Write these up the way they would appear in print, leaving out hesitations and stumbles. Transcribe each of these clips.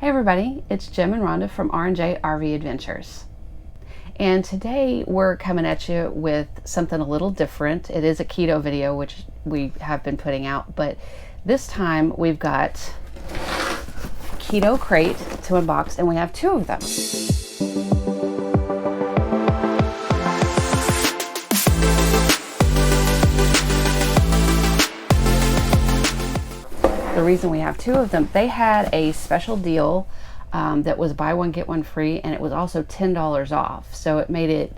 Hey everybody, it's Jim and Rhonda from R&J RV Adventures. And today we're coming at you with something a little different. It is a keto video, which we have been putting out, but this time we've got Keto Krate to unbox, and we have two of them. The reason we have two of them, they had a special deal that was buy one get one free, and it was also $10 off, so it made it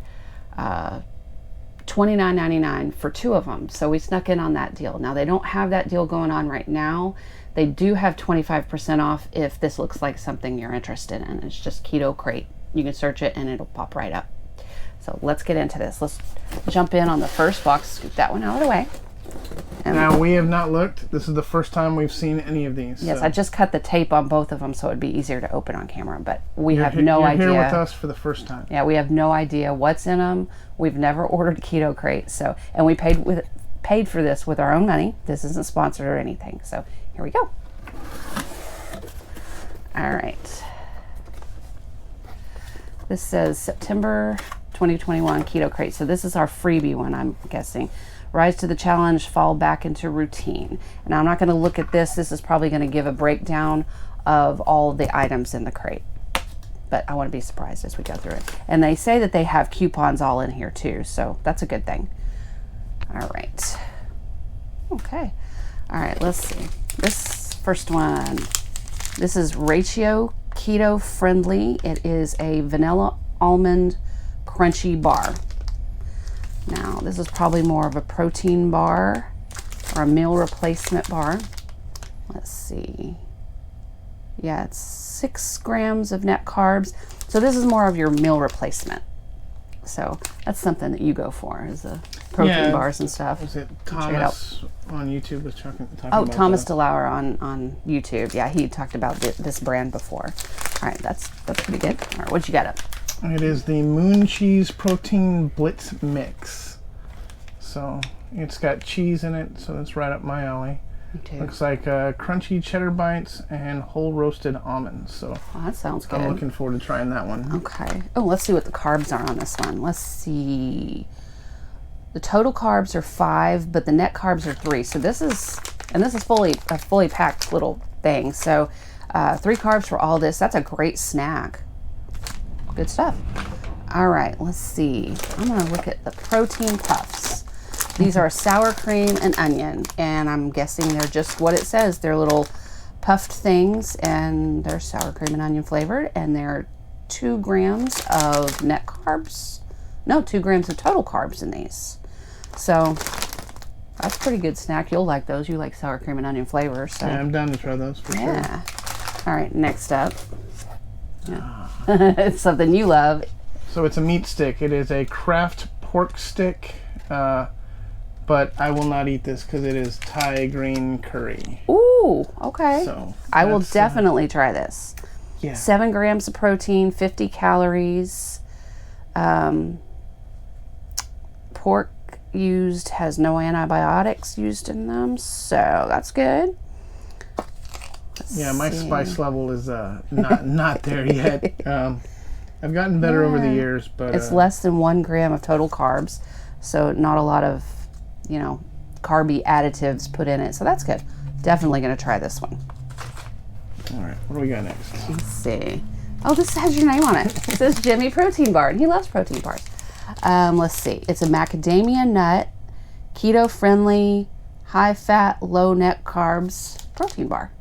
$29.99 for two of them. So we snuck in on that deal. Now they don't have that deal going on right now. They do have 25% off if this looks like something you're interested in. It's just Keto Krate. You can search it and it'll pop right up. So let's get into this. Let's jump in on the first box, scoop that one out of the way. And now, we have not looked. This is the first time we've seen any of these. Yes, so. I just cut the tape on both of them so it'd be easier to open on camera, but we have no idea. You're here with us for the first time. Yeah, we have no idea what's in them. We've never ordered Keto Krate, so, and we paid for this with our own money. This isn't sponsored or anything, so here we go. All right. This says September 2021 Keto Krate, so this is our freebie one, I'm guessing. Rise to the challenge, fall back into routine. Now I'm not going to look at this. This is probably going to give a breakdown of all of the items in the crate, but I want to be surprised as we go through it. And they say that they have coupons all in here too, so that's a good thing. All right. Okay. All right, let's see. This first one, this is Ratio Keto Friendly. It is a vanilla almond crunchy bar. Now, this is probably more of a protein bar or a meal replacement bar. Let's see. Yeah, it's 6 grams of net carbs. So this is more of your meal replacement. So that's something that you go for, is the protein bars and stuff. Was it Thomas on YouTube was talking oh, about Thomas DeLauer on YouTube. Yeah, he talked about this brand before. All right, that's pretty good. All right, what you got up? It is the Moon Cheese Protein Blitz Mix. So it's got cheese in it, so that's right up my alley. Me too. Looks like crunchy cheddar bites and whole roasted almonds. So that sounds good. I'm looking forward to trying that one. Okay. Oh, let's see what the carbs are on this one. Let's see. The total carbs are 5, but the net carbs are 3. So this is a fully packed little thing. So 3 carbs for all this. That's a great snack. Good stuff. All right, let's see. I'm gonna look at the protein puffs. These are sour cream and onion, and I'm guessing they're just what it says. They're little puffed things, and they're sour cream and onion flavored, and they're 2 grams of net carbs. No, 2 grams of total carbs in these. So that's a pretty good snack. You'll like those. You like sour cream and onion flavors. So. Yeah, I'm down to try those for sure. Yeah. All right, next up. Yeah. It's something you love. So it's a meat stick. It is a Kraft pork stick, but I will not eat this because it is Thai green curry. Ooh, okay. So I will definitely try this. Yeah. 7 grams of protein, 50 calories. Pork used has no antibiotics used in them, so that's good. Yeah, my spice level is not there yet. I've gotten better over the years, but it's less than 1 gram of total carbs, so not a lot of, carby additives put in it. So that's good. Definitely going to try this one. All right, what do we got next? Let's see. Oh, this has your name on it. It says Jimmy Protein Bar, and he loves protein bars. Let's see. It's a macadamia nut, keto friendly, high fat, low net carbs protein bar.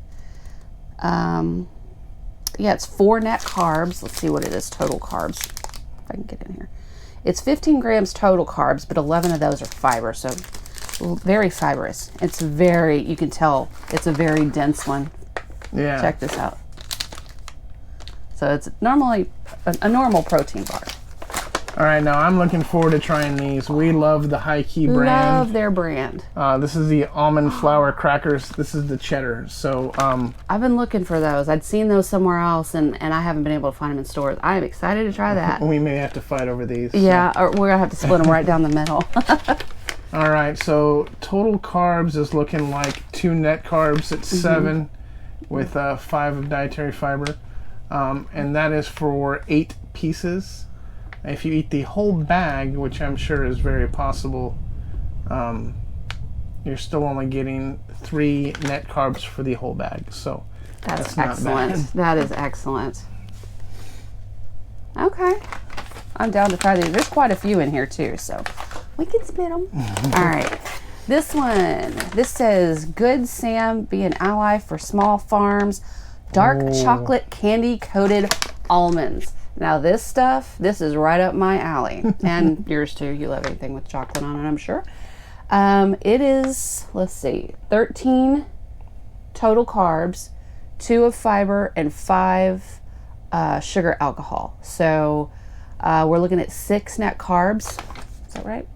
Yeah, it's 4 net carbs. Let's see what it is, total carbs. If I can get in here. It's 15 grams total carbs, but 11 of those are fiber, so very fibrous. It's you can tell it's a very dense one. Yeah. Check this out. So it's normally a normal protein bar. All right, now I'm looking forward to trying these. We love the High Key brand. Love their brand. This is the almond flour crackers. This is the cheddar. So I've been looking for those. I'd seen those somewhere else, and I haven't been able to find them in stores. I am excited to try that. We may have to fight over these. Yeah, or we're gonna have to split them right down the middle. All right, so total carbs is looking like 2 net carbs at 7 with 5 of dietary fiber. and that is for 8 pieces. If you eat the whole bag, which I'm sure is very possible, you're still only getting 3 net carbs for the whole bag. So That's not excellent. bad. That is excellent. Okay. I'm down to try these. There's quite a few in here too, so we can split them. All right. This says, Good Sam, be an ally for small farms. Dark chocolate candy coated almonds. Now this is right up my alley. And yours too. You love anything with chocolate on it, I'm sure. It is, let's see, 13 total carbs, 2 of fiber, and 5 sugar alcohol. So we're looking at 6 net carbs. Is that right?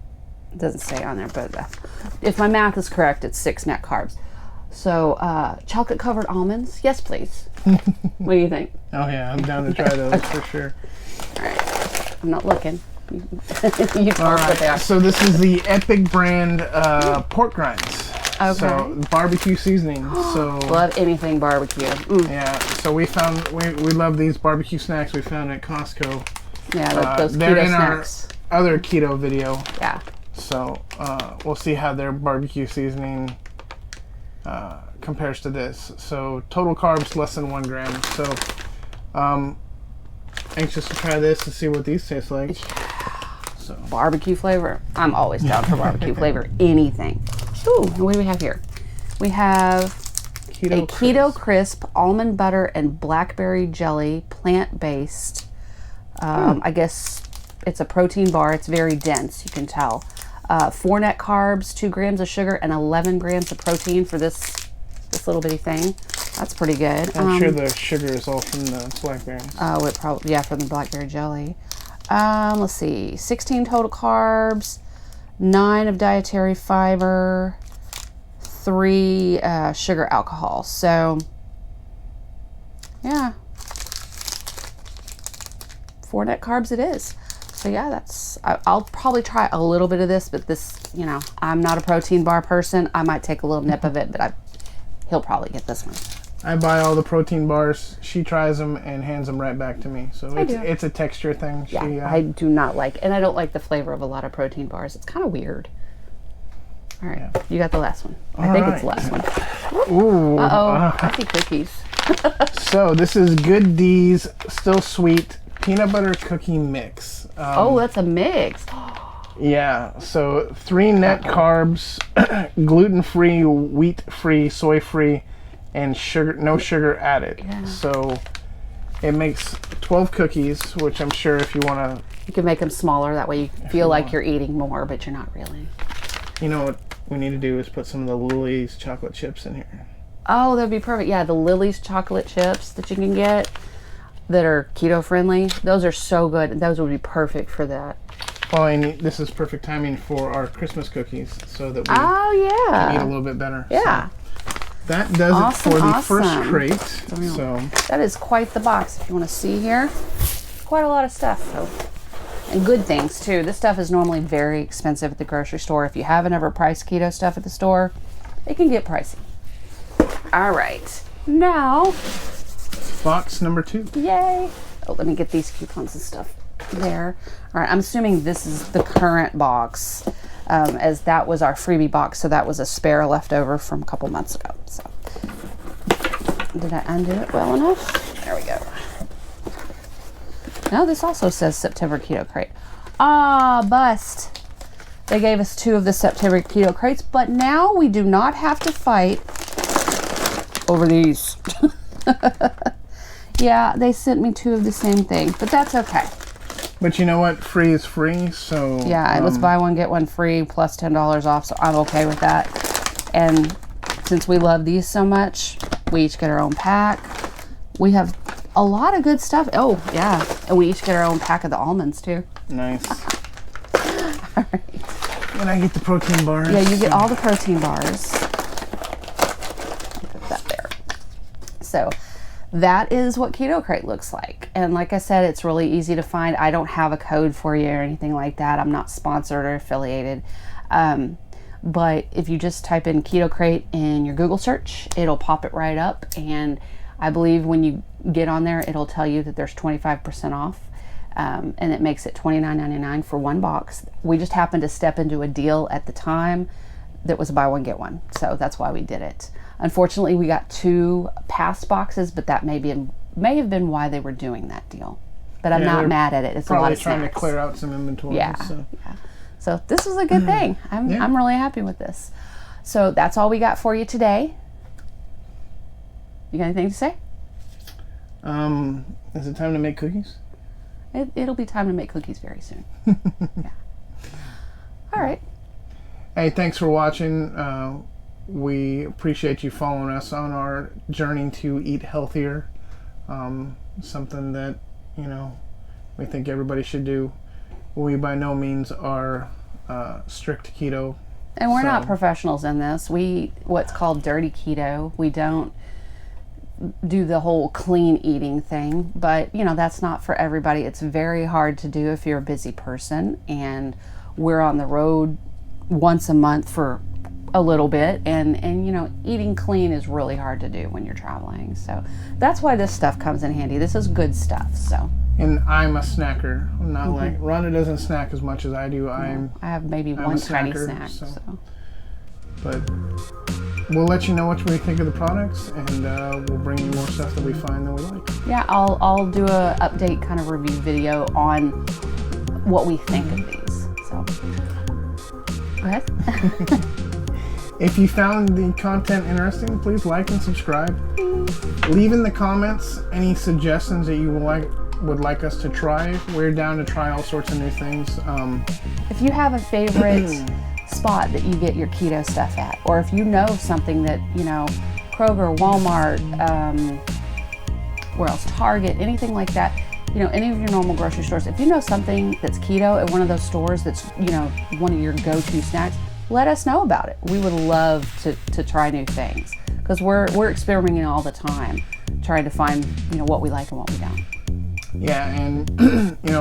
It doesn't say on there, but if my math is correct, it's 6 net carbs. So chocolate covered almonds, yes please. What do you think? Oh yeah, I'm down to try those for sure. All right, I'm not looking. You All right, so this is the Epic brand pork rinds. Okay. So barbecue seasoning. So Love anything barbecue. yeah, so we love these barbecue snacks we found at Costco. Yeah, those they're keto in snacks. our other keto video. Yeah. So we'll see how their barbecue seasoning compares to this. So total carbs less than 1 gram. So anxious to try this to see what these taste like. So Barbecue flavor. I'm always down for barbecue flavor. Anything. Ooh, what do we have here? We have Keto Crisp almond butter and blackberry jelly, plant-based. I guess it's a protein bar. It's very dense, you can tell. 4 net carbs, 2 grams of sugar, and 11 grams of protein for this little bitty thing. That's pretty good. I'm sure the sugar is all from the blackberries. Oh, it probably, yeah, from the blackberry jelly. Let's see, 16 total carbs, 9 of dietary fiber, 3 sugar alcohol. So, yeah, 4 net carbs it is. So yeah, I'll probably try a little bit of this, but this, I'm not a protein bar person. I might take a little nip of it, but he'll probably get this one. I buy all the protein bars. She tries them and hands them right back to me. So it's a texture thing. Yeah, I do not like, and I don't like the flavor of a lot of protein bars. It's kind of weird. All right, yeah. You got the last one. I think it's the last one. Ooh. I see cookies. So this is Good D's Still Sweet Peanut Butter Cookie Mix. That's a mix. Yeah, so 3 net carbs, gluten-free, wheat-free, soy-free, and no sugar added. Yeah. So it makes 12 cookies, which I'm sure if you want to... You can make them smaller, that way you feel like you're eating more, but you're not really. You know what we need to do is put some of the Lily's chocolate chips in here. Oh, that'd be perfect. Yeah, the Lily's chocolate chips that you can get that are keto friendly, those are so good. Those would be perfect for that. Well, and this is perfect timing for our Christmas cookies, so that we can eat a little bit better. Yeah. So that does it for the first crate. So that is quite the box. If you want to see here, quite a lot of stuff. So, and good things too. This stuff is normally very expensive at the grocery store. If you haven't ever priced keto stuff at the store, it can get pricey. All right, now box number 2. Yay! Oh, let me get these coupons and stuff there. All right, I'm assuming this is the current box, as that was our freebie box, so that was a spare left over from a couple months ago. So, did I undo it well enough? There we go. No, this also says September Keto Krate. Bust. They gave us 2 of the September Keto Krates, but now we do not have to fight over these. Yeah, they sent me 2 of the same thing, but that's okay. But you know what? Free is free, so... Yeah, let's buy one, get one free, plus $10 off, so I'm okay with that. And since we love these so much, we each get our own pack. We have a lot of good stuff. Oh, yeah, and we each get our own pack of the almonds, too. Nice. All right. And I get the protein bars. Yeah, you get all the protein bars. Put that there. So... that is what Keto Krate looks like. And like I said, it's really easy to find. I don't have a code for you or anything like that. I'm not sponsored or affiliated. But if you just type in Keto Krate in your Google search, it'll pop it right up. And I believe when you get on there, it'll tell you that there's 25% off. And it makes it $29.99 for one box. We just happened to step into a deal at the time that was a buy one get one, so that's why we did it. Unfortunately, we got 2 past boxes, but that may have been why they were doing that deal. But I'm not mad at it. It's a lot of snacks. Probably trying to clear out some inventory. Yeah. So this was a good thing. I'm really happy with this. So that's all we got for you today. You got anything to say? Is it time to make cookies? It'll be time to make cookies very soon. Yeah. All right. Hey, thanks for watching. We appreciate you following us on our journey to eat healthier. Something that, we think everybody should do. We by no means are strict keto. And we're not professionals in this. What's called dirty keto. We don't do the whole clean eating thing, but that's not for everybody. It's very hard to do if you're a busy person, and we're on the road once a month for a little bit, and eating clean is really hard to do when you're traveling. So that's why this stuff comes in handy. This is good stuff. So. And I'm a snacker. I'm not like Rhonda doesn't snack as much as I do. I have maybe one tiny snack. So. But we'll let you know what we think of the products, and we'll bring you more stuff that we find that we like. Yeah, I'll do a update kind of review video on what we think of these. So go ahead. If you found the content interesting, please like and subscribe. Leave in the comments any suggestions that you would like us to try. We're down to try all sorts of new things. If you have a favorite spot that you get your keto stuff at, or if you know something that, Kroger, Walmart, where else, Target, anything like that, any of your normal grocery stores, if you know something that's keto at one of those stores that's, one of your go-to snacks, let us know about it. We would love to try new things, because we're experimenting all the time, trying to find, what we like and what we don't. Yeah, and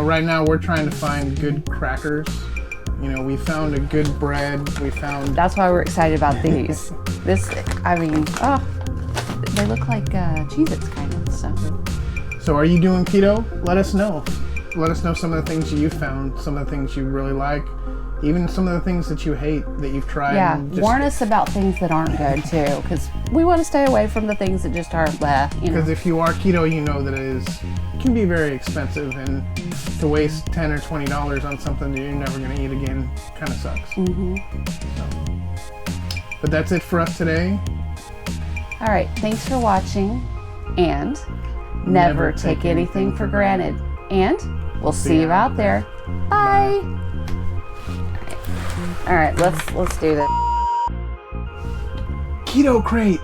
right now we're trying to find good crackers. We found a good bread. That's why we're excited about these. They look like Cheez-Its kind of. So are you doing keto? Let us know. Let us know some of the things you found, some of the things you really like, even some of the things that you hate that you've tried. Yeah, warn us about things that aren't good too, because we want to stay away from the things that just aren't Because if you are keto, you know that it can be very expensive, and to waste $10 or $20 on something that you're never going to eat again kind of sucks. But that's it for us today. All right, thanks for watching, and never take anything for granted. And we'll see you out there. Bye. All right, let's do this. Keto Krate.